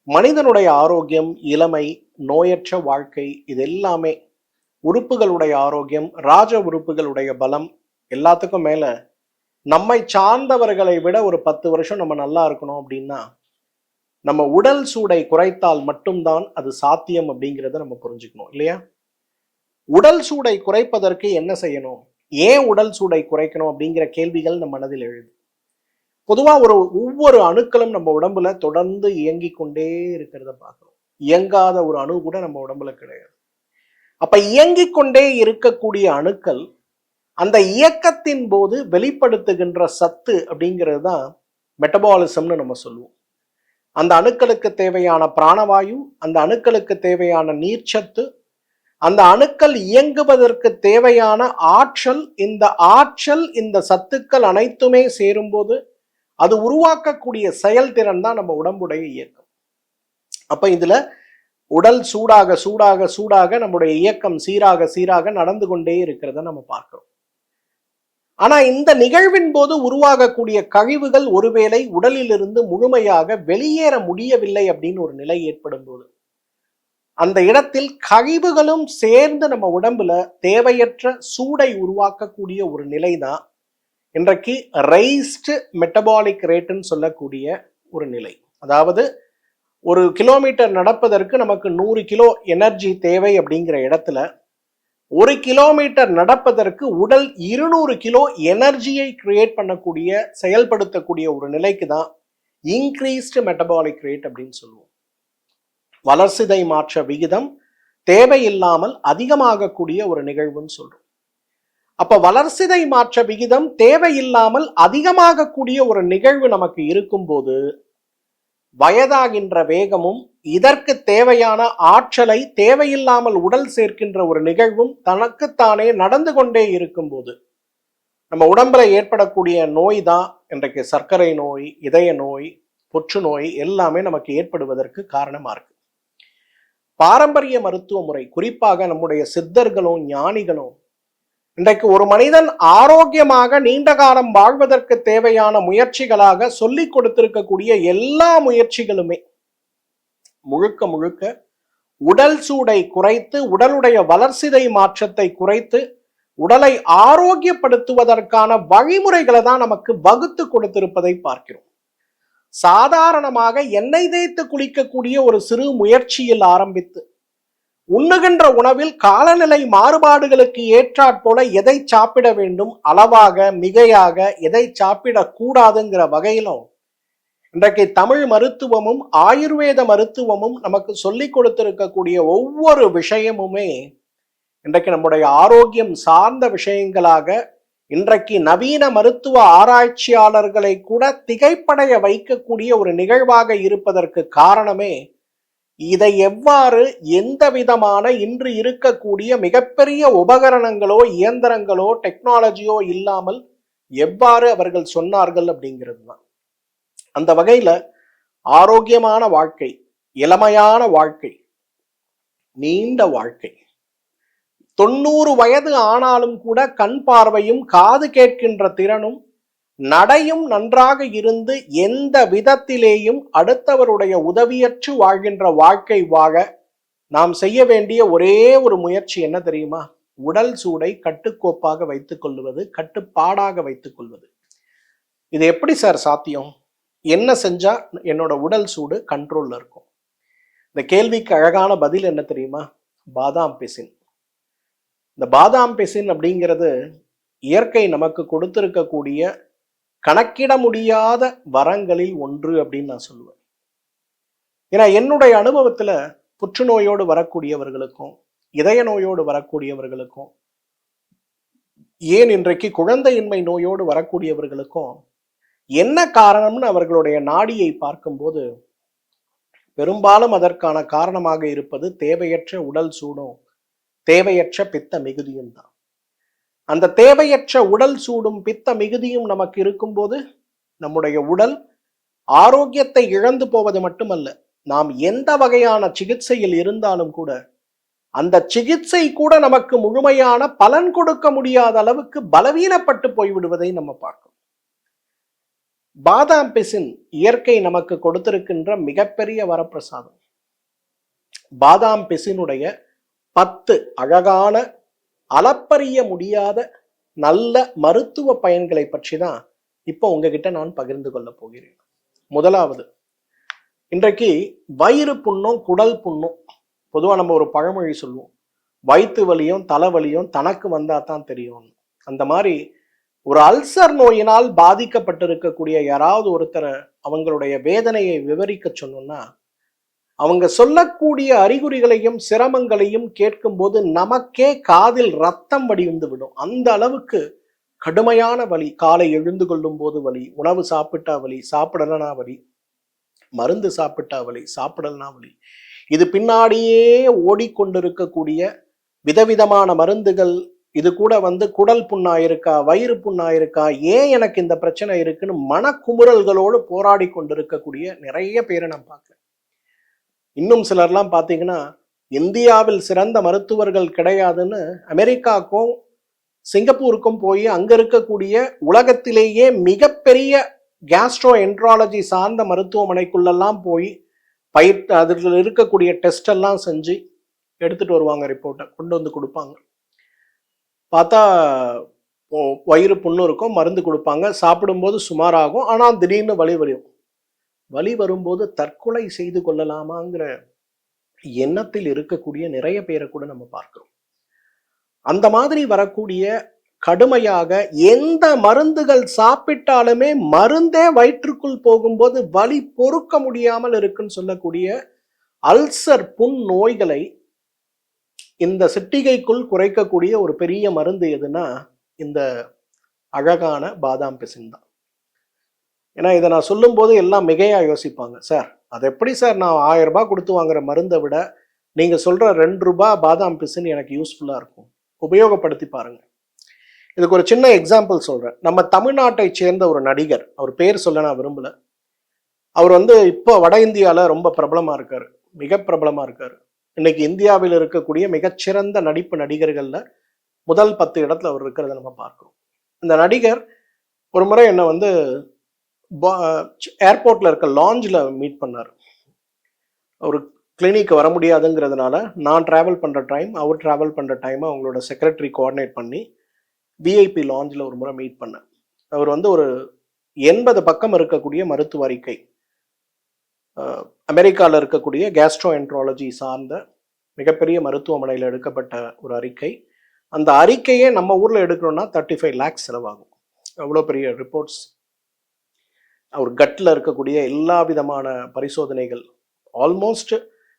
மனிதனுடைய ஆரோக்கியம், இளமை, நோயற்ற வாழ்க்கை, இது எல்லாமே உறுப்புகளுடைய ஆரோக்கியம், ராஜ உறுப்புகளுடைய பலம், எல்லாத்துக்கும் மேல நம்மை சார்ந்தவர்களை விட ஒரு 10 வருஷம் நம்ம நல்லா இருக்கணும் அப்படின்னா நம்ம உடல் சூடை குறைத்தால் மட்டும்தான் அது சாத்தியம் அப்படிங்கிறத நம்ம புரிஞ்சுக்கணும் இல்லையா? உடல் சூடை குறைப்பதற்கு என்ன செய்யணும், ஏன் உடல் சூடை குறைக்கணும் அப்படிங்கிற கேள்விகள் நம்ம மனதில் எழுது. பொதுவா ஒவ்வொரு அணுக்களும் நம்ம உடம்புல தொடர்ந்து இயங்கிக் கொண்டே இருக்கிறத பார்க்கிறோம். இயங்காத ஒரு அணு கூட நம்ம உடம்புல கிடையாது. அப்ப இயங்கிக் கொண்டே இருக்கக்கூடிய அணுக்கள் அந்த இயக்கத்தின் போது வெளிப்படுத்துகின்ற சத்து அப்படிங்கிறது தான் மெட்டபாலிசம்னு நம்ம சொல்லுவோம். அந்த அணுக்களுக்கு தேவையான பிராணவாயு, அந்த அணுக்களுக்கு தேவையான நீர்ச்சத்து, அந்த அணுக்கள் இயங்குவதற்கு தேவையான ஆற்றல், இந்த சத்துக்கள் அனைத்துமே சேரும்போது அது உருவாக்கக்கூடிய செயல்திறன் தான் நம்ம உடம்புடைய இயக்கம். அப்ப இதுல உடல் சூடாக சூடாக சூடாக நம்முடைய இயக்கம் சீராக சீராக நடந்து கொண்டே இருக்கிறத நம்ம பார்க்கிறோம். ஆனா இந்த நிகழ்வின் போது உருவாகக்கூடிய கழிவுகள் ஒருவேளை உடலிலிருந்து முழுமையாக வெளியேற முடியவில்லை அப்படின்னு ஒரு நிலை ஏற்படும் போது அந்த இடத்தில் கழிவுகளும் சேர்ந்து நம்ம உடம்புல தேவையற்ற சூடை உருவாக்கக்கூடிய ஒரு நிலை தான் இன்றைக்கு ரைஸ்டு மெட்டபாலிக் ரேட்டுன்னு சொல்லக்கூடிய ஒரு நிலை. அதாவது ஒரு கிலோமீட்டர் நடப்பதற்கு நமக்கு 100 கிலோ எனர்ஜி தேவை அப்படிங்கிற இடத்துல 1 கிலோமீட்டர் நடப்பதற்கு உடல் 200 கிலோ எனர்ஜியை கிரியேட் பண்ணக்கூடிய, செயல்படுத்தக்கூடிய ஒரு நிலைக்கு தான் இன்க்ரீஸ்டு மெட்டபாலிக் ரேட் அப்படின்னு சொல்லுவோம். வளர்சிதை மாற்ற விகிதம் தேவையில்லாமல் அதிகமாகக்கூடிய ஒரு நிகழ்வுன்னு சொல்றோம். அப்ப வளர்சிதை மாற்ற விகிதம் தேவையில்லாமல் அதிகமாகக்கூடிய ஒரு நிகழ்வு நமக்கு இருக்கும்போது வயதாகின்ற வேகமும் இதற்கு தேவையான ஆற்றலை தேவையில்லாமல் உடல் சேர்க்கின்ற ஒரு நிகழ்வும் தனக்குத்தானே நடந்து கொண்டே இருக்கும்போது நம்ம உடம்புல ஏற்படக்கூடிய நோய் தான் இன்றைக்கு சர்க்கரை நோய், இதய நோய், புற்றுநோய் எல்லாமே நமக்கு ஏற்படுவதற்கு காரணமா இருக்கு. பாரம்பரிய மருத்துவ முறை, குறிப்பாக நம்முடைய சித்தர்களும் ஞானிகளும் இன்றைக்கு ஒரு மனிதன் ஆரோக்கியமாக நீண்ட காலம் வாழ்வதற்கு தேவையான முயற்சிகளாக சொல்லி கொடுத்திருக்கக்கூடிய எல்லா முயற்சிகளுமே முழுக்க முழுக்க உடல் சூடை குறைத்து, உடலுடைய வளர்சிதை மாற்றத்தை குறைத்து, உடலை ஆரோக்கியப்படுத்துவதற்கான வழிமுறைகளை தான் நமக்கு வகுத்து கொடுத்திருப்பதை பார்க்கிறோம். சாதாரணமாக எண்ணெய் தேய்த்து குளிக்கக்கூடிய ஒரு சிறு முயற்சியில் ஆரம்பித்து உண்ணுகின்ற உணவில் காலநிலை மாறுபாடுகளுக்கு ஏற்றாற்போல எதை சாப்பிட வேண்டும், அளவாக மிகையாக எதை சாப்பிடக்கூடாதுங்கிற வகையிலும் இன்றைக்கு தமிழ் மருத்துவமும் ஆயுர்வேத மருத்துவமும் நமக்கு சொல்லி கொடுத்திருக்கக்கூடிய ஒவ்வொரு விஷயமுமே இன்றைக்கு நம்முடைய ஆரோக்கியம் சார்ந்த விஷயங்களாக இன்றைக்கு நவீன மருத்துவ ஆராய்ச்சியாளர்களை கூட திகைப்படைய வைக்கக்கூடிய ஒரு நிகழ்வாக இருப்பதற்கு காரணமே இதை எவ்வாறு எந்த விதமான இன்று இருக்கக்கூடிய மிகப்பெரிய உபகரணங்களோ இயந்திரங்களோ டெக்னாலஜியோ இல்லாமல் எவ்வாறு அவர்கள் சொன்னார்கள் அப்படிங்கிறது தான். அந்த வகையில ஆரோக்கியமான வாழ்க்கை, இளமையான வாழ்க்கை, நீண்ட வாழ்க்கை, 90 வயது ஆனாலும் கூட கண் பார்வையும் காது கேட்கின்ற திறனும் நடையும் நன்றாக இருந்து எந்த விதத்திலேயும் அடுத்தவருடைய உதவியற்று வாழ்கின்ற வாழ்க்கை வாழ நாம் செய்ய வேண்டிய ஒரே ஒரு முயற்சி என்ன தெரியுமா? உடல் சூடை கட்டுக்கோப்பாக வைத்துக் கொள்வது, கட்டுப்பாடாக வைத்துக் கொள்வது. இது எப்படி சார் சாத்தியம்? என்ன செஞ்சா என்னோட உடல் சூடு கண்ட்ரோல்ல இருக்கும்? இந்த கேள்விக்கு அழகான பதில் என்ன தெரியுமா? பாதாம் பிசின். இந்த பாதாம் பிசின் அப்படிங்கிறது இயற்கை நமக்கு கொடுத்திருக்கக்கூடிய கணக்கிட முடியாத வரங்களில் ஒன்று அப்படின்னு நான் சொல்லுவேன். ஏன்னா என்னுடைய அனுபவத்துல புற்றுநோயோடு வரக்கூடியவர்களுக்கும், இதய நோயோடு வரக்கூடியவர்களுக்கும், ஏன் இன்றைக்கு குழந்தையின்மை நோயோடு வரக்கூடியவர்களுக்கும் என்ன காரணம்னு அவர்களுடைய நாடியை பார்க்கும்போது பெரும்பாலும் அதற்கான காரணமாக இருப்பது தேவையற்ற உடல் சூடும் தேவையற்ற பித்த மிகுதியும் தான். அந்த தேவையற்ற உடல் சூடும் பித்த மிகுதியும் நமக்கு இருக்கும்போது நம்முடைய உடல் ஆரோக்கியத்தை இழந்து போவது மட்டுமல்ல, நாம் எந்த வகையான சிகிச்சையில் இருந்தாலும் கூட அந்த சிகிச்சை கூட நமக்கு முழுமையான பலன் கொடுக்க முடியாத அளவுக்கு பலவீனப்பட்டு போய்விடுவதை நம்ம பார்க்கிறோம். பாதாம் பிசின் இயற்கை நமக்கு கொடுத்திருக்கின்ற மிகப்பெரிய வரப்பிரசாதம். பாதாம் பிசினுடைய 10 அழகான அளப்பரிய முடியாத நல்ல மருத்துவ பயன்களை பற்றி தான் இப்போ உங்ககிட்ட நான் பகிர்ந்து கொள்ள போகிறேன். முதலாவது, இன்றைக்கு வயிறு புண்ணும் குடல் புண்ணும், பொதுவாக நம்ம ஒரு பழமொழி சொல்லுவோம், வயிற்று வலியும் தலைவலியும் தனக்கு வந்தா தான் தெரியும். அந்த மாதிரி ஒரு அல்சர் நோயினால் பாதிக்கப்பட்டிருக்கக்கூடிய யாராவது ஒருத்தரை அவங்களுடைய வேதனையை விவரிக்க சொன்னோம்னா அவங்க சொல்லக்கூடிய அறிகுறிகளையும் சிரமங்களையும் கேட்கும்போது நமக்கே காதில் ரத்தம் வடிந்து விடும். அந்த அளவுக்கு கடுமையான வலி. காலை எழுந்து கொள்ளும் போது வலி, உணவு சாப்பிட்டா வலி, சாப்பிடலனா வலி, மருந்து சாப்பிட்டா வலி, சாப்பிடலனா வலி. இது பின்னாடியே ஓடிக்கொண்டிருக்கக்கூடிய விதவிதமான மருந்துகள். இது கூட குடல் புண்ணாயிருக்கா, வயிறு புண்ணாயிருக்கா, ஏன் எனக்கு இந்த பிரச்சனை இருக்குன்னு மனக்குமுறல்களோடு போராடி கொண்டிருக்கக்கூடிய நிறைய பேரை நான் பார்க்கிறேன். இன்னும் சிலர்லாம் பார்த்தீங்கன்னா இந்தியாவில் சிறந்த மருத்துவர்கள் கிடையாதுன்னு அமெரிக்காவுக்கும் சிங்கப்பூருக்கும் போய் அங்க இருக்கக்கூடிய உலகத்திலேயே மிகப்பெரிய கேஸ்ட்ரோ என்ட்ராலஜி சார்ந்த மருத்துவமனைக்குள்ளெல்லாம் போய் அதில் இருக்கக்கூடிய டெஸ்ட் எல்லாம் செஞ்சு எடுத்துட்டு வருவாங்க. ரிப்போர்ட்டை கொண்டு வந்து கொடுப்பாங்க. பார்த்தா வயிறு புண்ணு இருக்கும், மருந்து கொடுப்பாங்க, சாப்பிடும்போது சுமாராகும், ஆனால் திடீர்னு வலி வரும்போது தற்கொலை செய்து கொள்ளலாமாங்கிற எண்ணத்தில் இருக்கக்கூடிய நிறைய பேரை கூட நம்ம பார்க்கிறோம். அந்த மாதிரி வரக்கூடிய கடுமையாக எந்த மருந்துகள் சாப்பிட்டாலுமே மருந்தே வயிற்றுக்குள் போகும்போது வலி பொறுக்க முடியாமல் இருக்குன்னு சொல்லக்கூடிய அல்சர் புண் நோய்களை இந்த சிட்டிகைக்குள் குறைக்கக்கூடிய ஒரு பெரிய மருந்து எதுனா இந்த அழகான பாதாம் பிசின் தான். ஏன்னா இதை நான் சொல்லும் போது எல்லாம் மிகையா யோசிப்பாங்க. சார் அது எப்படி சார், நான் 1000 ரூபாய் கொடுத்து வாங்குற மருந்தை விட நீங்க சொல்ற 2 ரூபாய் பாதாம் பிசின் எனக்கு யூஸ்ஃபுல்லா இருக்கும், உபயோகப்படுத்தி பாருங்க. இதுக்கு ஒரு சின்ன எக்ஸாம்பிள் சொல்றேன். நம்ம தமிழ்நாட்டை சேர்ந்த ஒரு நடிகர், அவர் பேர் சொல்ல நான் விரும்பல, அவர் இப்போ வட இந்தியால ரொம்ப பிரபலமா இருக்காரு, மிக பிரபலமா இருக்காரு. இன்னைக்கு இந்தியாவில் இருக்கக்கூடிய மிகச்சிறந்த நடிப்பு நடிகர்கள்ல முதல் 10 இடத்துல அவர் இருக்கிறத நம்ம பார்க்கிறோம். இந்த நடிகர் ஒரு முறை என்ன ஏர்போர்ட்ல இருக்க லாஞ்சில் மீட் பண்ணார். ஒரு கிளினிக் வர முடியாதுங்கிறதுனால நான் டிராவல் பண்ற டைம், அவர் டிராவல் பண்ற டைம் அவங்களோட செக்ரட்டரி கோஆர்டினேட் பண்ணி விஐபி லாஞ்சில் ஒரு முறை மீட் பண்ணேன். அவர் ஒரு 80 பக்கம் இருக்கக்கூடிய மருத்துவ அறிக்கை, அமெரிக்காவில் இருக்கக்கூடிய கேஸ்ட்ரோ என்ட்ராலஜி சார்ந்த மிகப்பெரிய மருத்துவமனையில் எடுக்கப்பட்ட ஒரு அறிக்கை. அந்த அறிக்கையே நம்ம ஊரில் எடுக்கணும்னா 35 lakhs செலவாகும். அவ்வளோ பெரிய ரிப்போர்ட்ஸ். அவர் கட்டில் இருக்கக்கூடிய எல்லா விதமான பரிசோதனைகள், ஆல்மோஸ்ட்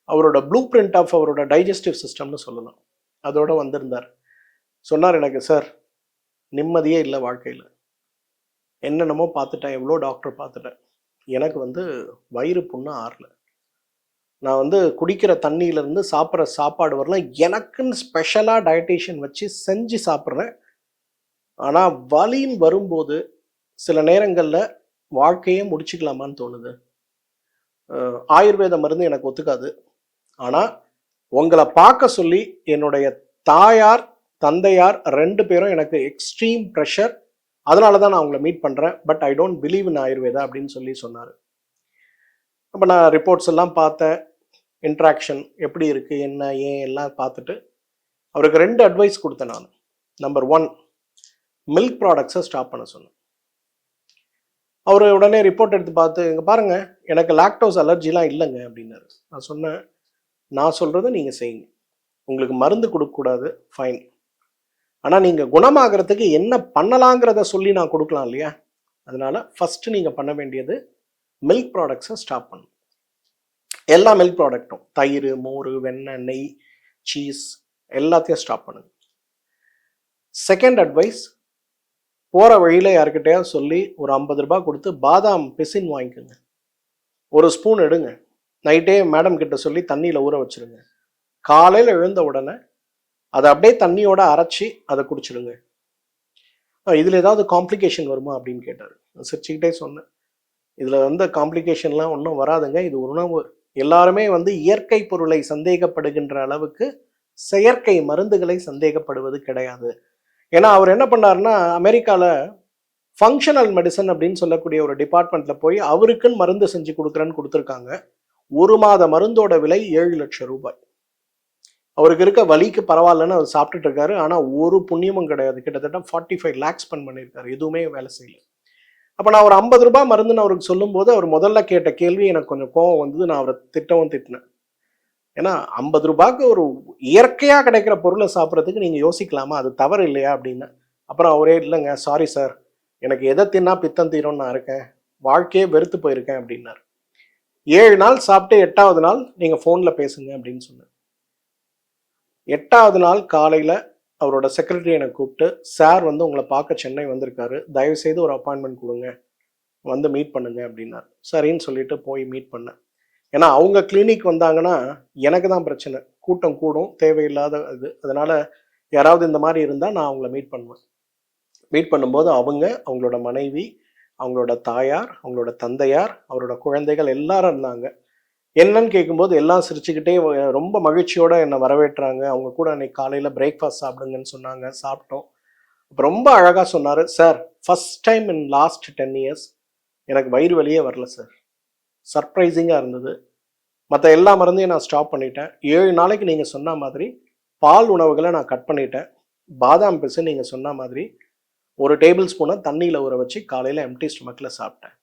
அவரோட ப்ளூ பிரிண்ட் ஆஃப் அவரோட டைஜஸ்டிவ் சிஸ்டம்னு சொல்லலாம், அதோட வந்திருந்தார். சொன்னார், எனக்கு சார் நிம்மதியே இல்லை வாழ்க்கையில், என்னென்னமோ பார்த்துட்டேன், எவ்வளோ டாக்டர் பார்த்துட்டேன், எனக்கு வயிறு புண்ணு ஆறல, நான் குடிக்கிற தண்ணியிலேருந்து சாப்பிட்ற சாப்பாடு வரலாம் எனக்குன்னு ஸ்பெஷலாக டயட்டீஷியன் வச்சு செஞ்சு சாப்பிட்றேன். ஆனால் வலின்னு வரும்போது சில நேரங்களில் வாழ்க்கையே முடிச்சுக்கலாமான்னு தோணுது. ஆயுர்வேத மருந்து எனக்கு ஒத்துக்காது, ஆனால் உங்களை பார்க்க சொல்லி என்னுடைய தாயார் தந்தையார் 2 பேரும் எனக்கு எக்ஸ்ட்ரீம் ப்ரெஷர், அதனால தான் நான் அவங்கள மீட் பண்ணுறேன், but I don't believe in Ayurveda அப்படின்னு சொன்னார். அப்போ நான் ரிப்போர்ட்ஸ் எல்லாம் பார்த்தேன், இன்ட்ராக்ஷன் எப்படி இருக்குது என்ன ஏன் எல்லாம் பார்த்துட்டு அவருக்கு 2 அட்வைஸ் கொடுத்தேன் நான். நம்பர் 1, மில்க் ப்ராடக்ட்ஸை ஸ்டாப் பண்ண சொன்னேன். அவர் உடனே ரிப்போர்ட் எடுத்து பார்த்து, இங்கே பாருங்கள் எனக்கு லாக்டோஸ் அலர்ஜிலாம் இல்லைங்க அப்படின்னாரு. நான் சொன்னேன், நான் சொல்கிறத நீங்கள் செய்யுங்க, உங்களுக்கு மருந்து கொடுக்கக்கூடாது, ஃபைன், ஆனால் நீங்கள் குணமாகறதுக்கு என்ன பண்ணலாங்கிறத சொல்லி நான் கொடுக்கலாம் இல்லையா? அதனால ஃபஸ்ட்டு நீங்கள் பண்ண வேண்டியது மில்க் ப்ராடக்ட்ஸை ஸ்டாப் பண்ணணும். எல்லா மில்க் ப்ராடக்ட்டும், தயிர், மோர், வெண்ணெய், நெய், சீஸ் எல்லாத்தையும் ஸ்டாப் பண்ணுங்க. செகண்ட் அட்வைஸ், போகிற வழியில் யார்கிட்டயாவது சொல்லி ஒரு 50 ரூபாய் கொடுத்து பாதாம் பிசின் வாங்கிக்கோங்க, 1 ஸ்பூன் எடுங்க, நைட்டே மேடம் கிட்ட சொல்லி தண்ணியில் ஊற வச்சுருங்க, காலையில் எழுந்த உடனே அதை அப்படியே தண்ணியோட அரைச்சி அதை குடிச்சிடுங்க. இதில் ஏதாவது காம்ப்ளிகேஷன் வருமா அப்படின்னு கேட்டார். சிரிச்சுக்கிட்டே சொன்னேன், இதில் காம்ப்ளிகேஷன்லாம் ஒன்றும் வராதுங்க, இது உணவு. எல்லாருமே இயற்கை பொருளை சந்தேகப்படுகின்ற அளவுக்கு செயற்கை மருந்துகளை சந்தேகப்படுவது கிடையாது. ஏன்னா அவர் என்ன பண்ணாருன்னா, அமெரிக்காவில் ஃபங்க்ஷனல் மெடிசன் அப்படின்னு சொல்லக்கூடிய ஒரு டிபார்ட்மெண்ட்ல போய் அவருக்குன்னு மருந்து செஞ்சு கொடுக்குறேன்னு கொடுத்துருக்காங்க. 1 மாத மருந்தோட விலை 7 லட்சம் ரூபாய். அவருக்கு இருக்க வலிக்கு பரவாயில்லன்னு அவர் சாப்பிட்டுட்டு இருக்காரு. ஆனா ஒரு புண்ணியமும் கிடையாது. கிட்டத்தட்ட 45 lakhs ஸ்பெண்ட் பண்ணியிருக்காரு. எதுவுமே வேலை செய்யல. அப்ப நான் ஒரு 50 ரூபாய் மருந்துன்னு அவருக்கு சொல்லும்போது அவர் முதல்ல கேட்ட கேள்வி எனக்கு கொஞ்சம் கோவம் வந்தது. நான் அவரை திட்டினேன். ஏன்னா 50 ரூபாய்க்கு ஒரு இயற்கையா கிடைக்கிற பொருளை சாப்பிட்றதுக்கு நீங்க யோசிக்கலாமா? அது தவறு இல்லையா அப்படின்னு. அப்புறம் அவரே இல்லைங்க, சாரி சார், எனக்கு எதை தின்னா பித்தம் தீரும்னு நான் இருக்கேன், வாழ்க்கையே வெறுத்து போயிருக்கேன் அப்படின்னாரு. 7 நாள் சாப்பிட்டு 8வது நாள் நீங்க போன்ல பேசுங்க அப்படின்னு சொன்னார். 8வது நாள் காலையில அவரோட செக்ரட்டரி என்னை கூப்பிட்டு, சார் வந்து உங்களை பார்க்க சென்னை வந்திருக்காரு, தயவு செய்து ஒரு அப்பாயின்மெண்ட் கொடுங்க, வந்து மீட் பண்ணுங்க அப்படின்னாரு. சரின்னு சொல்லிட்டு போய் மீட் பண்ணேன். ஏன்னா அவங்க கிளினிக் வந்தாங்கன்னா எனக்கு தான் பிரச்சனை, கூட்டம் கூடும், தேவையில்லாத இது. அதனால யாராவது இந்த மாதிரி இருந்தால் நான் அவங்கள மீட் பண்ணுவேன். மீட் பண்ணும்போது அவங்களோட மனைவி, அவங்களோட தாயார், அவங்களோட தந்தையார், அவரோட குழந்தைகள் எல்லாரும் இருந்தாங்க. என்னன்னு கேட்கும்போது எல்லாம் சிரிச்சுக்கிட்டே ரொம்ப மகிழ்ச்சியோட என்னை வரவேற்றாங்க. அவங்க கூட அன்னைக்கு காலையில் பிரேக்ஃபாஸ்ட் சாப்பிடுங்கன்னு சொன்னாங்க. சாப்பிட்டோம். அப்போ ரொம்ப அழகாக சொன்னார், sir first time in last 10 years எனக்கு வயிறு வலியே வரல சார், சர்ப்ரைசிங்காக இருந்தது. மற்ற எல்லா மருந்தையும் நான் ஸ்டாப் பண்ணிட்டேன். 7 நாளைக்கு நீங்கள் சொன்ன மாதிரி பால் உணவுகளை நான் கட் பண்ணிட்டேன். பாதாம் பிசு நீங்கள் சொன்ன மாதிரி 1 டேபிள் ஸ்பூனை தண்ணியில் ஊற வச்சு காலையில் எம்டி ஸ்டொமக்கில் சாப்பிட்டேன்.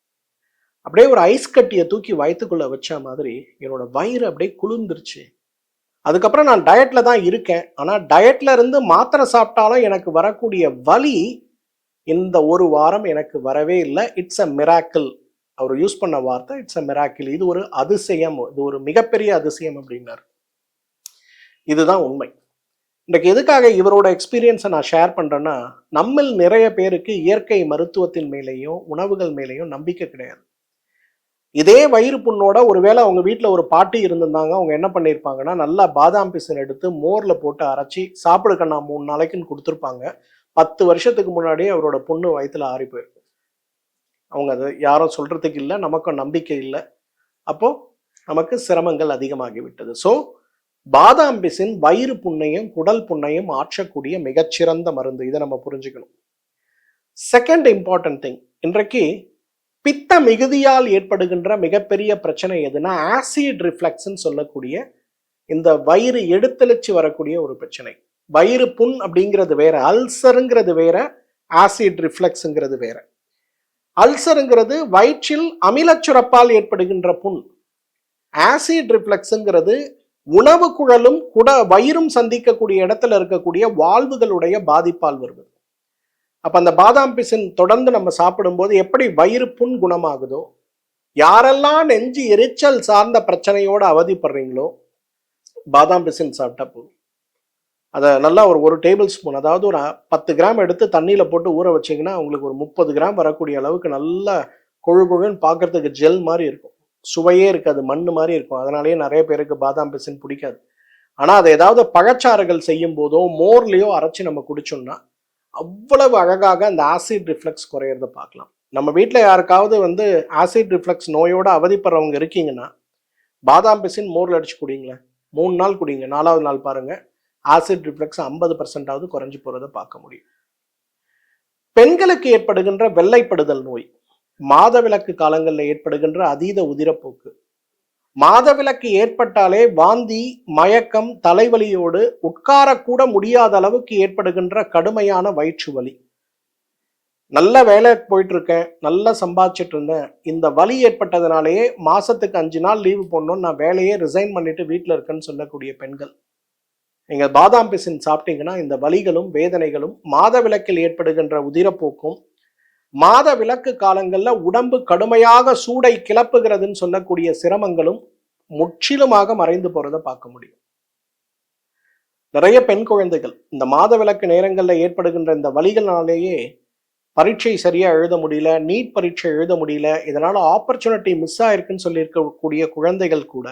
அப்படியே ஒரு ஐஸ் கட்டியை தூக்கி வயிற்றுக்குள்ளே வச்ச மாதிரி என்னோட வயிறு அப்படியே குளிர்ந்துருச்சு. அதுக்கப்புறம் நான் டயட்ல தான் இருக்கேன். ஆனால் டயட்ல இருந்து மாத்திரை சாப்பிட்டாலும் எனக்கு வரக்கூடிய வலி இந்த 1 வாரம் எனக்கு வரவே இல்லை. It's a miracle. அவர் யூஸ் பண்ண வார்த்தை இட்ஸ் அ மிராக்கிள். இது ஒரு அதிசயம், இது ஒரு மிகப்பெரிய அதிசயம் அப்படின்னாரு. இதுதான் உண்மை. இன்றைக்கு எதுக்காக இவரோட எக்ஸ்பீரியன்ஸை நான் ஷேர் பண்றேன்னா, நம்மில் நிறைய பேருக்கு இயற்கை மருத்துவத்தின் மேலேயும் உணவுகள் மேலேயும் நம்பிக்கை கிடையாது. இதே வயிறு புண்ணோட ஒருவேளை அவங்க வீட்டில் ஒரு பாட்டி இருந்திருந்தாங்க, அவங்க என்ன பண்ணியிருப்பாங்கன்னா, நல்லா பாதாம் பிசின் எடுத்து மோரில் போட்டு அரைச்சி சாப்பிடுக்கண்ணா 3 நாளைக்குன்னு கொடுத்துருப்பாங்க. 10 வருஷத்துக்கு முன்னாடியே அவரோட புண்ணு வயிற்றுல ஆறி போயிருக்கு. அவங்க அதை யாரும் சொல்றதுக்கு இல்லை, நமக்கும் நம்பிக்கை இல்லை. அப்போ நமக்கு சிரமங்கள் அதிகமாகி விட்டது. ஸோ பாதாம் பிசின் வயிறு புண்ணையும் குடல் புண்ணையும் ஆற்றக்கூடிய மிகச்சிறந்த மருந்து. இதை நம்ம புரிஞ்சுக்கணும். செகண்ட் இம்பார்ட்டன்ட் திங், இன்றைக்கு பித்த மிகுதியால் ஏற்படுகின்ற மிகப்பெரிய பிரச்சனை எதுனா ஆசிட் ரிஃப்ளெக்ஸ்ன்னு சொல்லக்கூடிய இந்த வயிறு எடுத்தெளிச்சு வரக்கூடிய ஒரு பிரச்சனை. வயிறு புண் அப்படிங்கிறது வேற, அல்சருங்கிறது வேற, ஆசிட் ரிஃப்ளெக்ஸ்ங்கிறது வேற. அல்சருங்கிறது வயிற்றில் அமிலச்சுரப்பால் ஏற்படுகின்ற புண். ஆசிட் ரிஃப்ளெக்ஸ்ங்கிறது உணவு குழலும் வயிறும் சந்திக்கக்கூடிய இடத்துல இருக்கக்கூடிய வால்வுகளுடைய பாதிப்பால் வருவது. அப்ப அந்த பாதாம் பிசின் தொடர்ந்து நம்ம சாப்பிடும்போது எப்படி வயிறு புண் குணமாகுதோ, யாரெல்லாம் நெஞ்சு எரிச்சல் சார்ந்த பிரச்சனையோட அவதிப்படுறீங்களோ பாதாம் பிசின் சாப்பிட்டா போதும். அதை நல்லா ஒரு டேபிள் ஸ்பூன், அதாவது ஒரு 10 கிராம் எடுத்து தண்ணியில் போட்டு ஊற வச்சிங்கன்னா உங்களுக்கு ஒரு 30 கிராம் வரக்கூடிய அளவுக்கு நல்லா கொழு கொழுன்னு பார்க்கறதுக்கு ஜெல் மாதிரி இருக்கும். சுவையே இருக்காது, மண்ணு மாதிரி இருக்கும். அதனாலேயே நிறைய பேருக்கு பாதாம் பிசின் பிடிக்காது. ஆனால் அதை ஏதாவது பழச்சாறுகள் செய்யும் போதோ மோர்லேயோ அரைச்சி நம்ம குடிச்சோம்னா அவ்வளவு அழகாக அந்த ஆசிட் ரிஃப்ளெக்ஸ் குறையிறத பார்க்கலாம். நம்ம வீட்டில் யாருக்காவது வந்து ஆசிட் ரிஃப்ளெக்ஸ் நோயோட அவதிப்படுறவங்க இருக்கீங்கன்னா பாதாம் பிசின் மோரில் அடிச்சு குடிங்களேன். 3 நாள் குடிங்க. 4வது நாள் பாருங்க ஆசிட் ரிஃப்ளெக்ஸ் 50% குறைஞ்சு போறதை பார்க்க முடியும். பெண்களுக்கு ஏற்படுகின்ற வெள்ளைப்படுதல் நோய், மாதவிலக்கு காலங்களில் ஏற்படுகின்ற அதீத உதிரப்போக்கு, மாதவிலக்கு ஏற்பட்டாலே வாந்தி, மயக்கம், தலைவலியோடு உட்காரக்கூட முடியாத அளவுக்கு ஏற்படுகின்ற கடுமையான வயிற்று வலி. நல்ல வேலை போயிட்டு இருக்கேன், நல்லா சம்பாதிச்சுட்டு இருந்தேன், இந்த வலி ஏற்பட்டதுனாலேயே மாசத்துக்கு 5 நாள் லீவு போடணும், நான் வேலையே ரிசைன் பண்ணிட்டு வீட்டில் இருக்கேன்னு சொல்லக்கூடிய பெண்கள், நீங்கள் பாதாம் பிசின் சாப்பிட்டீங்கன்னா இந்த வலிகளும் வேதனைகளும், மாதவிலக்கில் ஏற்படுகின்ற உதிரப்போக்கும், மாத விலக்கு காலங்களில் உடம்பு கடுமையாக சூடை கிளப்புகிறதுன்னு சொல்லக்கூடிய சிரமங்களும் முற்றிலுமாக மறைந்து போறதை பார்க்க முடியும். நிறைய பெண் குழந்தைகள் இந்த மாத விலக்கு நேரங்களில் ஏற்படுகின்ற இந்த வலிகளாலேயே பரீட்சை சரியா எழுத முடியல, நீட் பரீட்சை எழுத முடியல, இதனால ஆப்பர்ச்சுனிட்டி மிஸ் ஆயிருக்குன்னு சொல்லியிருக்கக்கூடிய குழந்தைகள் கூட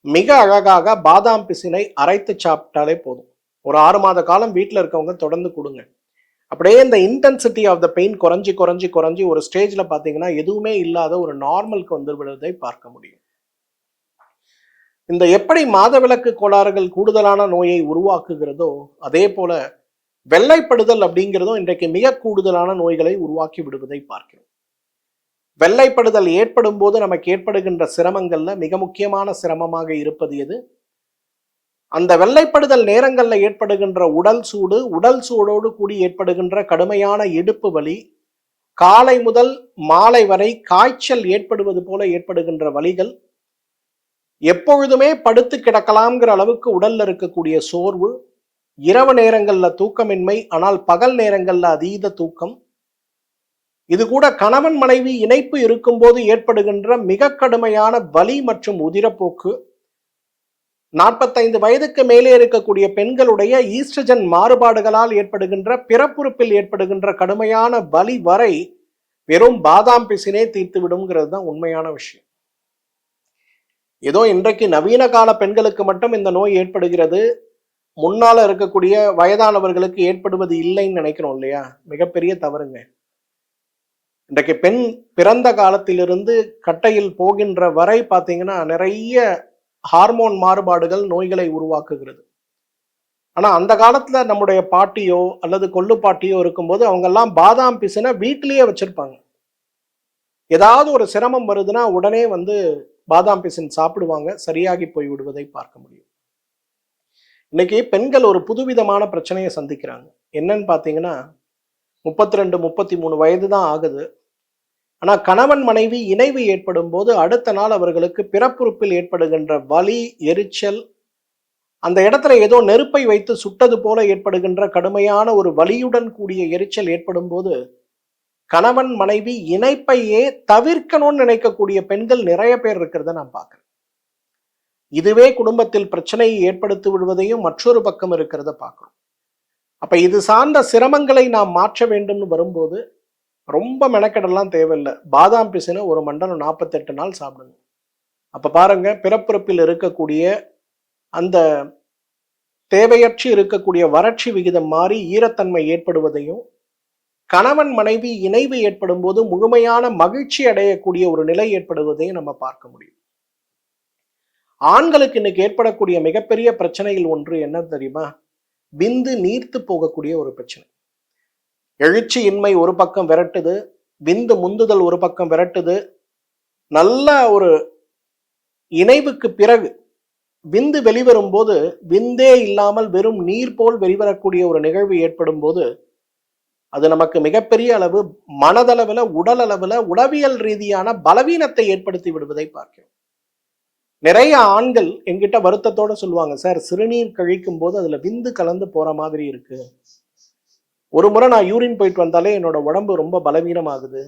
மிக அழகாக பாதாம் பிசினை அரைத்து சாப்பிட்டாலே போதும். ஒரு 6 மாத காலம் வீட்டில் இருக்கவங்க தொடர்ந்து கொடுங்க. அப்படியே இந்த இன்டென்சிட்டி ஆஃப் த பெயின் குறைஞ்சி குறைஞ்சி குறைஞ்சி ஒரு ஸ்டேஜில் பார்த்தீங்கன்னா எதுவுமே இல்லாத ஒரு நார்மலுக்கு வந்து விடுவதை பார்க்க முடியும். இந்த எப்படி மாதவிலக்கு கோளாறுகள் கூடுதலான நோயை உருவாக்குகிறதோ அதே போல வெள்ளைப்படுதல் அப்படிங்கிறதும் இன்றைக்கு மிக கூடுதலான நோய்களை உருவாக்கி விடுவதை பார்க்கிறோம். வெள்ளைப்படுதல் ஏற்படும் போது நமக்கு ஏற்படுகின்ற சிரமங்கள்ல மிக முக்கியமான சிரமமாக இருப்பது எது? அந்த வெள்ளைப்படுதல் நேரங்கள்ல ஏற்படுகின்ற உடல் சூடோடு கூடி ஏற்படுகின்ற கடுமையான இடுப்பு வலி, காலை முதல் மாலை வரை காய்ச்சல் ஏற்படுவது போல ஏற்படுகின்ற வலிகள், எப்பொழுதுமே படுத்து கிடக்கலாம்ங்கிற அளவுக்கு உடல்ல இருக்கக்கூடிய சோர்வு, இரவு நேரங்கள்ல தூக்கமின்மை, ஆனால் பகல் நேரங்கள்ல அதீத தூக்கம், இது கூட கணவன் மனைவி இணைப்பு இருக்கும்போது ஏற்படுகின்ற மிக கடுமையான வலி மற்றும் உதிரப்போக்கு, 45 வயதுக்கு மேலே இருக்கக்கூடிய பெண்களுடைய ஈஸ்ட்ரஜன் மாறுபாடுகளால் ஏற்படுகின்ற பிறப்புறுப்பில் ஏற்படுகின்ற கடுமையான வலி வரை வெறும் பாதாம் பிசினே தீர்த்து விடுங்கிறது தான் உண்மையான விஷயம். ஏதோ இன்றைக்கு நவீன கால பெண்களுக்கு மட்டும் இந்த நோய் ஏற்படுகிறது, முன்னால இருக்கக்கூடிய வயதானவர்களுக்கு ஏற்படுவது இல்லைன்னு நினைக்கிறோம் இல்லையா? மிகப்பெரிய தவறுங்க. இன்றைக்கு பெண் பிறந்த காலத்திலிருந்து கட்டையில் போகின்ற வரை பார்த்தீங்கன்னா நிறைய ஹார்மோன் மாறுபாடுகள் நோய்களை உருவாக்குகிறது. ஆனா அந்த காலத்துல நம்முடைய பாட்டியோ அல்லது கொள்ளு பாட்டியோ இருக்கும்போது அவங்க எல்லாம் பாதாம் பிசினை வீட்டிலேயே வச்சிருப்பாங்க. ஏதாவது ஒரு சிரமம் வருதுன்னா உடனே பாதாம் பிசின் சாப்பிடுவாங்க, சரியாகி போய் விடுவதை பார்க்க முடியும். இன்னைக்கு பெண்கள் ஒரு புதுவிதமான பிரச்சனையை சந்திக்கிறாங்க. என்னன்னு பார்த்தீங்கன்னா 32 33 வயது தான் ஆகுது. ஆனா கணவன் மனைவி இணைவு ஏற்படும் போது அடுத்த நாள் அவர்களுக்கு பிறப்புறுப்பில் ஏற்படுகின்ற வலி, எரிச்சல், அந்த இடத்துல ஏதோ நெருப்பை வைத்து சுட்டது போல ஏற்படுகின்ற கடுமையான ஒரு வலியுடன் கூடிய எரிச்சல் ஏற்படும் போது கணவன் மனைவி இணைப்பையே தவிர்க்கணும்னு நினைக்கக்கூடிய பெண்கள் நிறைய பேர் இருக்கிறத நான் பார்க்கிறேன். இதுவே குடும்பத்தில் பிரச்சனையை ஏற்படுத்தி விடுவதையும் மற்றொரு பக்கம் இருக்கிறத பார்க்கிறோம். அப்ப இது சார்ந்த சிரமங்களை நாம் மாற்ற வேண்டும்னு வரும்போது ரொம்ப மெனக்கெடலாம் தேவையில்லை. பாதாம் பிசினை ஒரு மண்டலம் 48 நாள் சாப்பிடுங்க. அப்ப பாருங்க, பிறப்புறுப்பில் இருக்கக்கூடிய அந்த தேவையற்று இருக்கக்கூடிய வறட்சி விகிதம் மாறி ஈரத்தன்மை ஏற்படுவதையும், கணவன் மனைவி இணைவு ஏற்படும் போது முழுமையான மகிழ்ச்சி அடையக்கூடிய ஒரு நிலை ஏற்படுவதையும் நம்ம பார்க்க முடியும். ஆண்களுக்கு இன்னைக்கு ஏற்படக்கூடிய மிகப்பெரிய பிரச்சனைகள் ஒன்று என்ன தெரியுமா? விந்து நீர்த்து போகக்கூடிய ஒரு பிரச்சனை. எழுச்சி இன்மை ஒரு பக்கம் விரட்டுது, விந்து முந்துதல் ஒரு பக்கம் விரட்டுது. நல்ல ஒரு இணைவுக்கு பிறகு விந்து வெளிவரும் போது விந்தே இல்லாமல் வெறும் நீர் போல் வெளிவரக்கூடிய ஒரு நிகழ்வு ஏற்படும் போது அது நமக்கு மிகப்பெரிய அளவு மனதளவில், உடல் அளவில், உளவியல் ரீதியான பலவீனத்தை ஏற்படுத்தி விடுவதை பார்க்கிறோம். நிறைய ஆண்கள் என்கிட்ட வருத்தத்தோட சொல்லுவாங்க, சார் சிறுநீர் கழிக்கும் போது அதுல விந்து கலந்து போற மாதிரி இருக்கு. ஒரு முறை நான் யூரின் போயிட்டு வந்தாலே என்னோட உடம்பு ரொம்ப பலவீனமாகுது.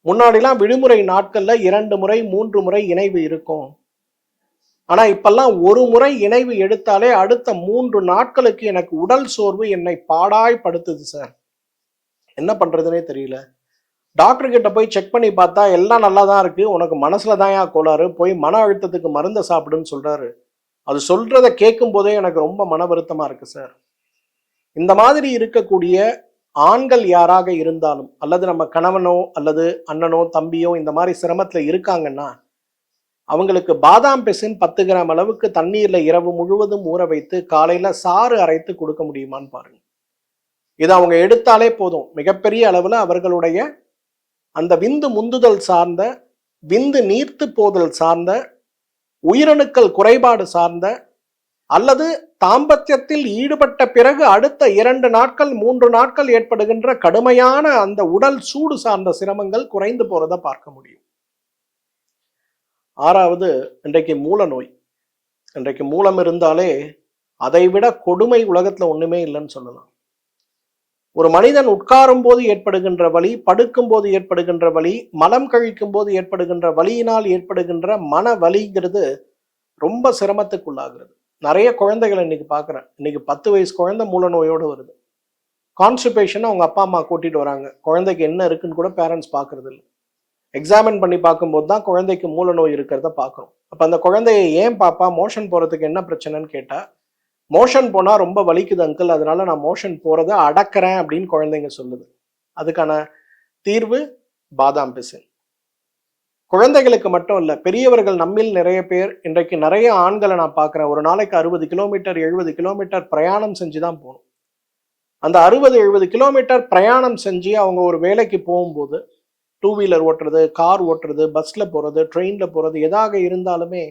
முன்னாடிலாம் விடுமுறை நாட்கள்ல 2 முறை 3 முறை இணைவு இருக்கும். ஆனா இப்பெல்லாம் ஒரு முறை இணைவு எடுத்தாலே அடுத்த 3 நாட்களுக்கு எனக்கு உடல் சோர்வு என்னை பாடாய்படுத்துது சார். என்ன பண்றதுனே தெரியல. டாக்டர் கிட்ட போய் செக் பண்ணி பார்த்தா எல்லாம் நல்லா தான் இருக்கு, உனக்கு மனசுல தான் கோளாறு, போய் மன அழுத்தத்துக்கு மருந்தை சாப்பிடுன்னு சொல்றாரு. அது சொல்றதை கேட்கும் போதே எனக்கு ரொம்ப மன வருத்தமா இருக்கு சார். இந்த மாதிரி இருக்கக்கூடிய ஆண்கள் யாராக இருந்தாலும், அல்லது நம்ம கணவனோ அல்லது அண்ணனோ தம்பியோ இந்த மாதிரி சிரமத்துல இருக்காங்கன்னா அவங்களுக்கு பாதாம் பிசின் 10 கிராம் அளவுக்கு தண்ணீர்ல இரவு முழுவதும் ஊற வைத்து காலையில சாறு அரைத்து கொடுக்க முடியுமான்னு பாருங்க. இதை அவங்க எடுத்தாலே போதும், மிகப்பெரிய அளவுல அவர்களுடைய அந்த விந்து முந்துதல் சார்ந்த, விந்து நீர்த்து போதல் சார்ந்த, உயிரணுக்கள் குறைபாடு சார்ந்த, அல்லது தாம்பத்தியத்தில் ஈடுபட்ட பிறகு அடுத்த 2 நாட்கள் 3 நாட்கள் ஏற்படுகின்ற கடுமையான அந்த உடல் சூடு சார்ந்த சிரமங்கள் குறைந்து போறதை பார்க்க முடியும். 6வது, இன்றைக்கு மூல நோய். இன்றைக்கு மூலம் இருந்தாலே அதைவிட கொடுமை உலகத்துல ஒண்ணுமே இல்லைன்னு சொல்லலாம். ஒரு மனிதன் உட்காரும் போது ஏற்படுகின்ற வலி, படுக்கும் போது ஏற்படுகின்ற வலி, மலம் கழிக்கும் போது ஏற்படுகின்ற வலியினால் ஏற்படுகின்ற மன வலிங்கிறது ரொம்ப சிரமத்துக்குள்ளாகிறது. நிறைய குழந்தைகளை இன்னைக்கு பார்க்குறேன். இன்னைக்கு 10 வயசு குழந்தை மூல நோயோடு வருது. கான்ஸ்டிபேஷன் அவங்க அப்பா அம்மா கூட்டிட்டு வராங்க, குழந்தைக்கு என்ன இருக்குன்னு கூட பேரண்ட்ஸ் பார்க்கறது இல்லை. எக்ஸாமின் பண்ணி பார்க்கும்போது தான் குழந்தைக்கு மூல நோய் இருக்கிறத பார்க்குறோம். அப்போ அந்த குழந்தைய ஏன் பாப்பா மோஷன் போகிறதுக்கு என்ன பிரச்சனைன்னு கேட்டால், மோஷன் போனால் ரொம்ப வலிக்குது அங்கிள், அதனால நான் மோஷன் போகிறத அடக்கிறேன் அப்படின்னு குழந்தைங்க சொல்லுது. அதுக்கான தீர்வு பாதாம் பிசின். குழந்தைகளுக்கு மட்டும் இல்லை, பெரியவர்கள் நம்மில் நிறைய பேர், இன்றைக்கு நிறைய ஆண்களை நான் பார்க்குறேன், ஒரு நாளைக்கு 60 கிலோமீட்டர் 70 கிலோமீட்டர் பிரயாணம் செஞ்சு தான் போகணும். அந்த 60-70 கிலோமீட்டர் பிரயாணம் செஞ்சு அவங்க ஒரு வேலைக்கு போகும்போது, டூ வீலர் ஓட்டுறது, கார் ஓட்டுறது, பஸ்ல போறது, ட்ரெயின்ல போறது, எதாக இருந்தாலுமே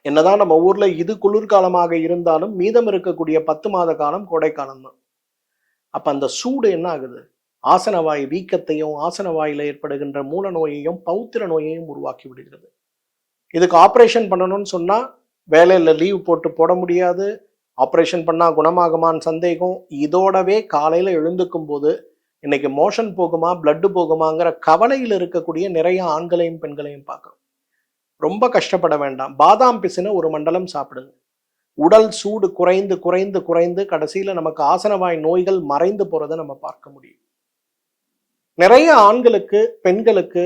என்னதான் நம்ம ஊர்ல இது குளிர்காலமாக இருந்தாலும் மீதம் இருக்கக்கூடிய 10 மாத காலம் கோடைக்காலம் தான். அப்ப அந்த சூடு என்ன ஆகுது? ஆசனவாய் வீக்கத்தையும், ஆசனவாயில ஏற்படுகின்ற மூல நோயையும், பௌத்திர நோயையும் உருவாக்கி விடுகிறது. இதுக்கு ஆபரேஷன் பண்ணணும்னு சொன்னா வேலையில லீவ் போட்டு போட முடியாது. ஆபரேஷன் பண்ணா குணமாகுமான்னு சந்தேகம். இதோடவே காலையில எழுந்துக்கும் போது இன்னைக்கு மோஷன் போகுமா, பிளட் போகுமாங்கிற கவலையில் இருக்கக்கூடிய நிறைய ஆண்களையும் பெண்களையும் பார்க்கணும். ரொம்ப கஷ்டப்பட வேண்டாம். பாதாம் பிசினை ஒரு மண்டலம் சாப்பிடுங்க. உடல் சூடு குறைந்து குறைந்து குறைந்து கடைசியில நமக்கு ஆசனவாய் நோய்கள் மறைந்து போறதை நம்ம பார்க்க முடியும். நிறைய ஆண்களுக்கு, பெண்களுக்கு,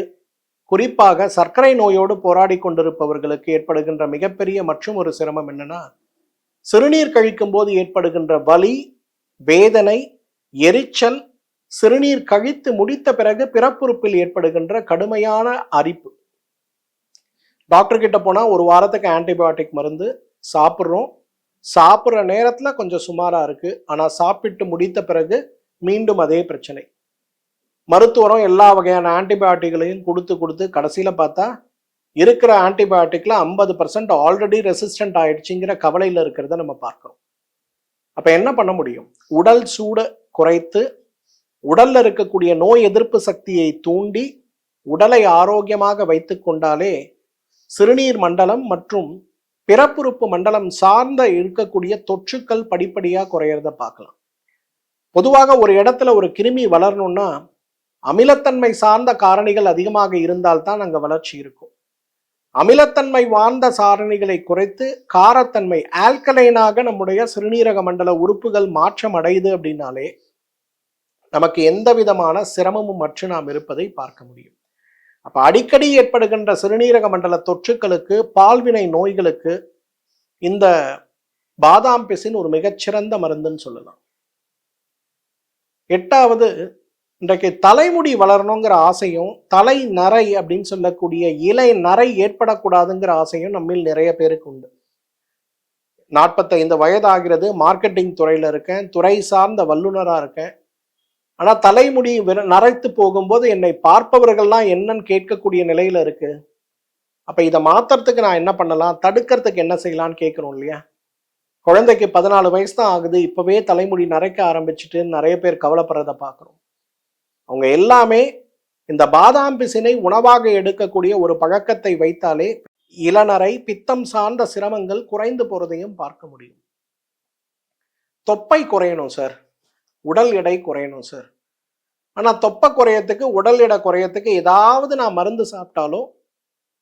குறிப்பாக சர்க்கரை நோயோடு போராடி கொண்டிருப்பவர்களுக்கு ஏற்படுகின்ற மிகப்பெரிய மற்றும் ஒரு சிரமம் என்னன்னா, சிறுநீர் கழிக்கும் போது ஏற்படுகின்ற வலி, வேதனை, எரிச்சல், சிறுநீர் கழித்து முடித்த பிறகு பிறப்புறுப்பில் ஏற்படுகின்ற கடுமையான அரிப்பு. டாக்டர் கிட்ட போனா ஒரு வாரத்துக்கு ஆன்டிபயோட்டிக் மருந்து சாப்பிட்றோம். சாப்பிட்ற நேரத்துல கொஞ்சம் சுமாரா இருக்கு. ஆனா சாப்பிட்டு முடித்த பிறகு மீண்டும் அதே பிரச்சனை. மருத்துவரும் எல்லா வகையான ஆன்டிபயோட்டிக்களையும் கொடுத்து கொடுத்து கடைசியில பார்த்தா இருக்கிற ஆன்டிபயோட்டிக்ல 50% ஆல்ரெடி ரெசிஸ்டன்ட் ஆயிடுச்சுங்கிற கவலையில இருக்கிறத நம்ம பார்க்கிறோம். அப்ப என்ன பண்ண முடியும்? உடல் சூட குறைத்து உடல்ல இருக்கக்கூடிய நோய் எதிர்ப்பு சக்தியை தூண்டி உடலை ஆரோக்கியமாக வைத்துக் கொண்டாலே சிறுநீர் மண்டலம் மற்றும் பிறப்புறுப்பு மண்டலம் சார்ந்த இருக்கக்கூடிய தொற்றுக்கள் படிப்படியா குறையறத பார்க்கலாம். பொதுவாக ஒரு இடத்துல ஒரு கிருமி வளரணும்னா அமிலத்தன்மை சார்ந்த காரணிகள் அதிகமாக இருந்தால்தான் அங்க வளர்ச்சி இருக்கும். அமிலத்தன்மை வாழ்ந்த சாரணிகளை குறைத்து காரத்தன்மை ஆல்கலைனாக நம்முடைய சிறுநீரக மண்டல உறுப்புகள் மாற்றம் அடையுது அப்படின்னாலே நமக்கு எந்த விதமான சிரமமும் மற்ற நாம் இருப்பதை பார்க்க முடியும். அப்ப அடிக்கடி ஏற்படுகின்ற சிறுநீரக மண்டல தொற்றுக்களுக்கு, பால்வினை நோய்களுக்கு இந்த பாதாம் பிசின் ஒரு மிகச்சிறந்த மருந்துன்னு சொல்லலாம். 8வது, இன்றைக்கு தலைமுடி வளரணுங்கிற ஆசையும், தலை நரை அப்படின்னு சொல்லக்கூடிய இலை நரை ஏற்படக்கூடாதுங்கிற ஆசையும் நம்மில் நிறைய பேருக்கு உண்டு. 45 வயது ஆகிறது, மார்க்கெட்டிங் துறையில இருக்கேன், துறை சார்ந்த வல்லுநரா இருக்கேன். ஆனா தலைமுடி நரைத்து போகும்போது என்னை பார்ப்பவர்கள்லாம் என்னன்னு கேட்கக்கூடிய நிலையில இருக்கு. அப்ப இதை மாத்துறதுக்கு நான் என்ன பண்ணலாம், தடுக்கிறதுக்கு என்ன செய்யலாம்னு கேட்கிறோம் இல்லையா? குழந்தைக்கு 14 வயசு தான் ஆகுது, இப்பவே தலைமுடி நரைக்க ஆரம்பிச்சுட்டு நிறைய பேர் கவலைப்படுறத பார்க்கிறோம். அவங்க எல்லாமே இந்த பாதாம் பிசினை உணவாக எடுக்கக்கூடிய ஒரு பழக்கத்தை வைத்தாலே இளநரை, பித்தம் சார்ந்த சிரமங்கள் குறைந்து போறதையும் பார்க்க முடியும். தொப்பை குறையணும் சார், உடல் எடை குறையணும் சார். ஆனா தொப்பை குறையத்துக்கு, உடல் எடை குறையத்துக்கு ஏதாவது நான் மருந்து சாப்பிட்டாலோ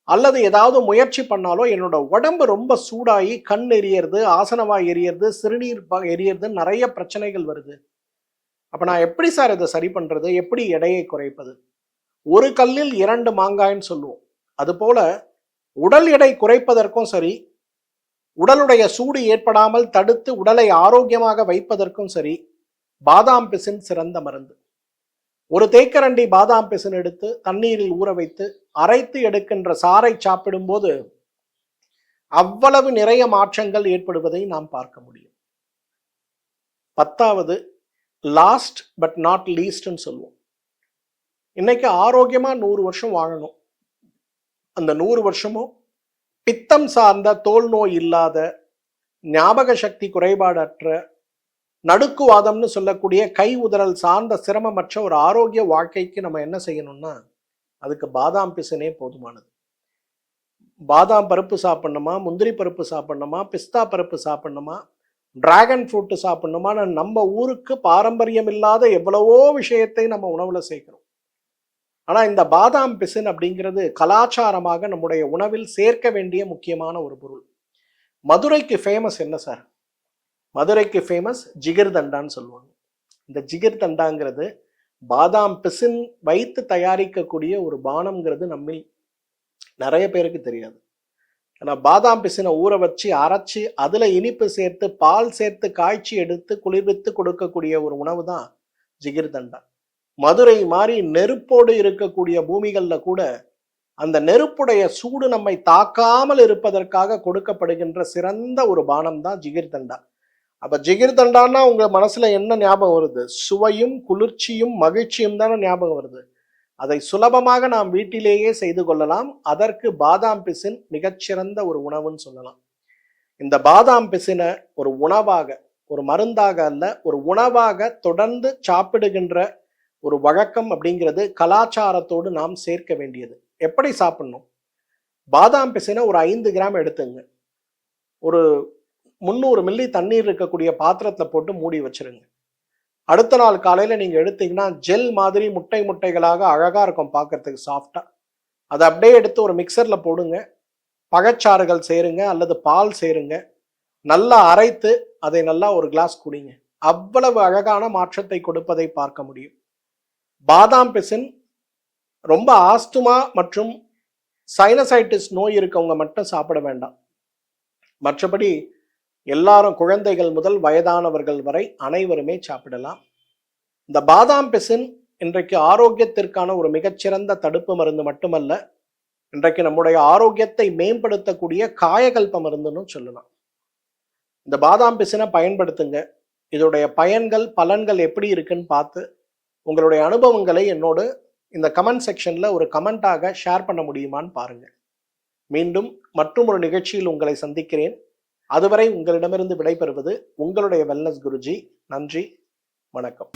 அல்லது ஏதாவது முயற்சி பண்ணாலோ என்னோட உடம்பு ரொம்ப சூடாகி கண் எரியறது, ஆசனவாய் எரியறது, சிறுநீர் எரியறது, நிறைய பிரச்சனைகள் வருது. அப்ப நான் எப்படி சார் இதை சரி பண்றது? எப்படி எடையை குறைப்பது? ஒரு கல்லில் 2 மாங்காய்ன்னு சொல்லுவோம். அது போல உடல் எடை குறைப்பதற்கும் சரி, உடலுடைய சூடு ஏற்படாமல் தடுத்து உடலை ஆரோக்கியமாக வைப்பதற்கும் சரி, பாதாம் பிசின் சிறந்த மருந்து. ஒரு தேக்கரண்டி பாதாம் பிசின் எடுத்து தண்ணீரில் ஊற வைத்து அரைத்து எடுக்கின்ற சாறை சாப்பிடும் போது அவ்வளவு நிறைய மாற்றங்கள் ஏற்படுவதை நாம் பார்க்க முடியும். 10வது, லாஸ்ட் பட் நாட் லீஸ்ட்னு சொல்லுவோம். இன்னைக்கு ஆரோக்கியமா 100 வருஷம் வாழணும். அந்த 100 வருஷமும் பித்தம் சார்ந்த, தோல் நோய் இல்லாத, ஞாபக சக்தி குறைபாடற்ற, நடுக்குவாதம்னு சொல்லக்கூடிய கை உதறல் சார்ந்த சிரமமற்ற ஒரு ஆரோக்கிய வாழ்க்கைக்கு நம்ம என்ன செய்யணும்னா அதுக்கு பாதாம் பிசினே போதுமானது. பாதாம் பருப்பு சாப்பிடணுமா, முந்திரி பருப்பு சாப்பிடணுமா, பிஸ்தா பருப்பு சாப்பிடணுமா, டிராகன் ஃப்ரூட் சாப்பிடணுமா, நம்ம ஊருக்கு பாரம்பரியம் இல்லாத எவ்வளவோ விஷயத்தை நம்ம உணவுல சேர்க்கிறோம். ஆனா இந்த பாதாம் பிசின் அப்படிங்கிறது கலாச்சாரமாக நம்முடைய உணவில் சேர்க்க வேண்டிய முக்கியமான ஒரு பொருள். மதுரைக்கு ஃபேமஸ் என்ன சார்? மதுரைக்கு ஃபேமஸ் ஜிகிர்தண்டான்னு சொல்லுவாங்க. இந்த ஜிகிர்தண்டாங்கிறது பாதாம் பிசின் வைத்து தயாரிக்கக்கூடிய ஒரு பானம்ங்கிறது நம்மில் நிறைய பேருக்கு தெரியாது. ஆனா பாதாம் பிசினை ஊற வச்சு அரைச்சி அதுல இனிப்பு சேர்த்து பால் சேர்த்து காய்ச்சி எடுத்து குளிர்வித்து கொடுக்கக்கூடிய ஒரு உணவு தான் ஜிகிர்தண்டா. மதுரை மாதிரி நெருப்போடு இருக்கக்கூடிய பூமிகள்ல கூட அந்த நெருப்புடைய சூடு நம்மை தாக்காமல் இருப்பதற்காக கொடுக்கப்படுகின்ற சிறந்த ஒரு பானம் தான் ஜிகிர்தண்டா. அப்ப ஜிகிர்தண்டான்னா உங்க மனசுல என்ன ஞாபகம் வருது? சுவையும் குளிர்ச்சியும் மகிழ்ச்சியும் தானே ஞாபகம் வருது. அதை சுலபமாக நாம் வீட்டிலேயே செய்து கொள்ளலாம். அதற்கு பாதாம் பிசின் மிகச்சிறந்த ஒரு உணவுன்னு சொல்லலாம். இந்த பாதாம் பிசின ஒரு உணவாக, ஒரு மருந்தாக அல்ல, ஒரு உணவாக தொடர்ந்து சாப்பிடுகின்ற ஒரு வழக்கம் அப்படிங்கிறது கலாச்சாரத்தோடு நாம் சேர்க்க வேண்டியது. எப்படி சாப்பிடணும்? பாதாம் பிசினை ஒரு 5 கிராம் எடுத்துங்க. ஒரு 300 மில்லி தண்ணீர் இருக்கக்கூடிய பாத்திரத்துல போட்டு மூடி வச்சிருங்க. அடுத்த நாள் காலையில நீங்க எடுத்தீங்கன்னா ஜெல் மாதிரி முட்டைகளாக அழகா இருக்கும், பார்க்கறதுக்கு சாஃப்டா. அதை அப்படியே எடுத்து ஒரு மிக்சர்ல போடுங்க. பழச்சாறுகள் சேருங்க அல்லது பால் சேருங்க. நல்லா அரைத்து அதை நல்லா ஒரு கிளாஸ் குடிங்க. அவ்வளவு அழகான மாற்றத்தை கொடுப்பதை பார்க்க முடியும். பாதாம் பிசின் ரொம்ப ஆஸ்துமா மற்றும் சைனசைட்டிஸ் நோய் இருக்கவங்க மட்டும் சாப்பிட வேண்டாம். மற்றபடி எல்லாரும், குழந்தைகள் முதல் வயதானவர்கள் வரை அனைவருமே சாப்பிடலாம். இந்த பாதாம் பிசின் இன்றைக்கு ஆரோக்கியத்திற்கான ஒரு மிகச்சிறந்த தடுப்பு மருந்து மட்டுமல்ல, இன்றைக்கு நம்முடைய ஆரோக்கியத்தை மேம்படுத்தக்கூடிய காயகல்ப மருந்துன்னு சொல்லலாம். இந்த பாதாம் பிசினை பயன்படுத்துங்க. இதோடைய பயன்கள் பலன்கள் எப்படி இருக்குன்னு பார்த்து உங்களுடைய அனுபவங்களை என்னோடு இந்த கமெண்ட் செக்ஷன்ல ஒரு கமெண்டாக ஷேர் பண்ண முடியுமான்னு பாருங்க. மீண்டும் மற்றும் ஒரு நிகழ்ச்சியில் உங்களை சந்திக்கிறேன். அதுவரை உங்களிடமிருந்து விடைபெறுவது உங்களுடைய வெல்னஸ் குருஜி. நன்றி, வணக்கம்.